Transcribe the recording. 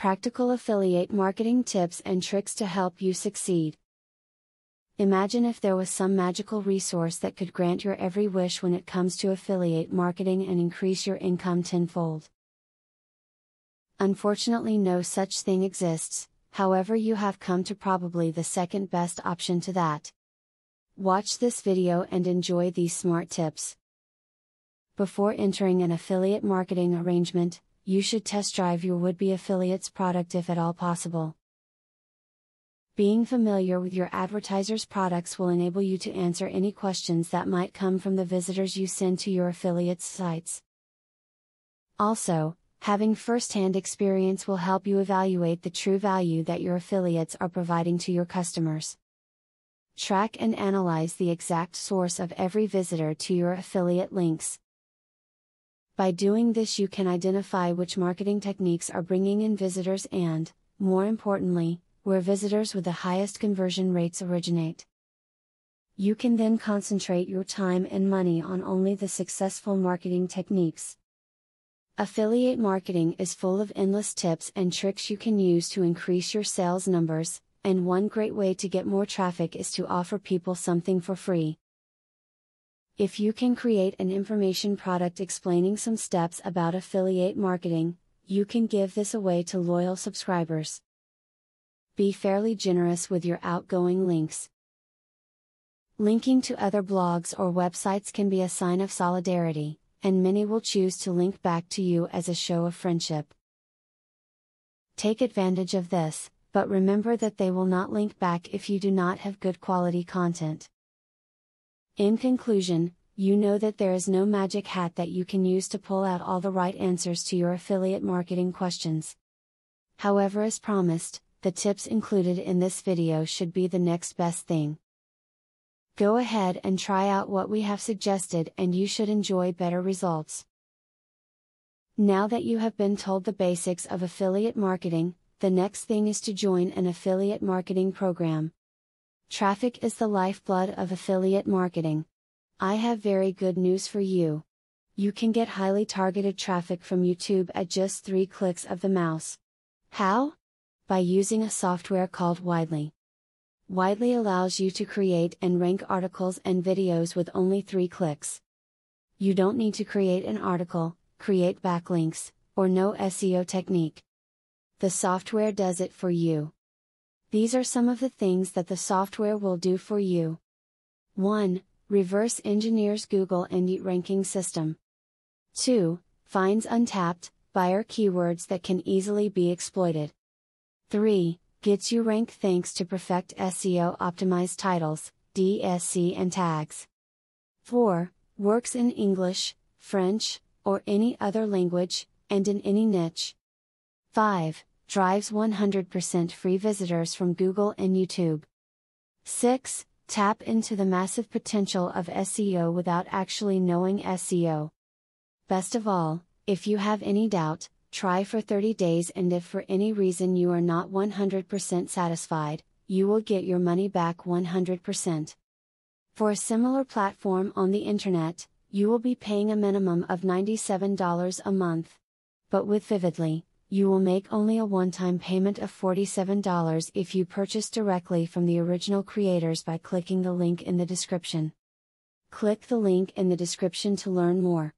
Practical affiliate marketing tips and tricks to help you succeed. Imagine if there was some magical resource that could grant your every wish when it comes to affiliate marketing and increase your income tenfold. Unfortunately, no such thing exists, however, you have come to probably the second best option to that. Watch this video and enjoy these smart tips. Before entering an affiliate marketing arrangement, you should test drive your would-be affiliate's product if at all possible. Being familiar with your advertiser's products will enable you to answer any questions that might come from the visitors you send to your affiliate's sites. Also, having first-hand experience will help you evaluate the true value that your affiliates are providing to your customers. Track and analyze the exact source of every visitor to your affiliate links. By doing this, you can identify which marketing techniques are bringing in visitors and, more importantly, where visitors with the highest conversion rates originate. You can then concentrate your time and money on only the successful marketing techniques. Affiliate marketing is full of endless tips and tricks you can use to increase your sales numbers, and one great way to get more traffic is to offer people something for free. If you can create an information product explaining some steps about affiliate marketing, you can give this away to loyal subscribers. Be fairly generous with your outgoing links. Linking to other blogs or websites can be a sign of solidarity, and many will choose to link back to you as a show of friendship. Take advantage of this, but remember that they will not link back if you do not have good quality content. In conclusion, you know that there is no magic hat that you can use to pull out all the right answers to your affiliate marketing questions. However, as promised, the tips included in this video should be the next best thing. Go ahead and try out what we have suggested and you should enjoy better results. Now that you have been told the basics of affiliate marketing, the next thing is to join an affiliate marketing program. Traffic is the lifeblood of affiliate marketing. I have very good news for you. You can get highly targeted traffic from YouTube at just 3 clicks of the mouse. How? By using a software called Widely. Widely allows you to create and rank articles and videos with only 3 clicks. You don't need to create an article, create backlinks, or know SEO technique. The software does it for you. These are some of the things that the software will do for you. 1. Reverse engineers Google and Yelp ranking system. 2. Finds untapped buyer keywords that can easily be exploited. 3. Gets you ranked thanks to perfect SEO optimized titles, DSC and tags. 4. Works in English, French, or any other language, and in any niche. 5. Drives 100% free visitors from Google and YouTube. 6. Tap into the massive potential of SEO without actually knowing SEO. Best of all, if you have any doubt, try for 30 days, and if for any reason you are not 100% satisfied, you will get your money back 100%. For a similar platform on the internet, you will be paying a minimum of $97 a month. But with Vividly, you will make only a one-time payment of $47 if you purchase directly from the original creators by clicking the link in the description. Click the link in the description to learn more.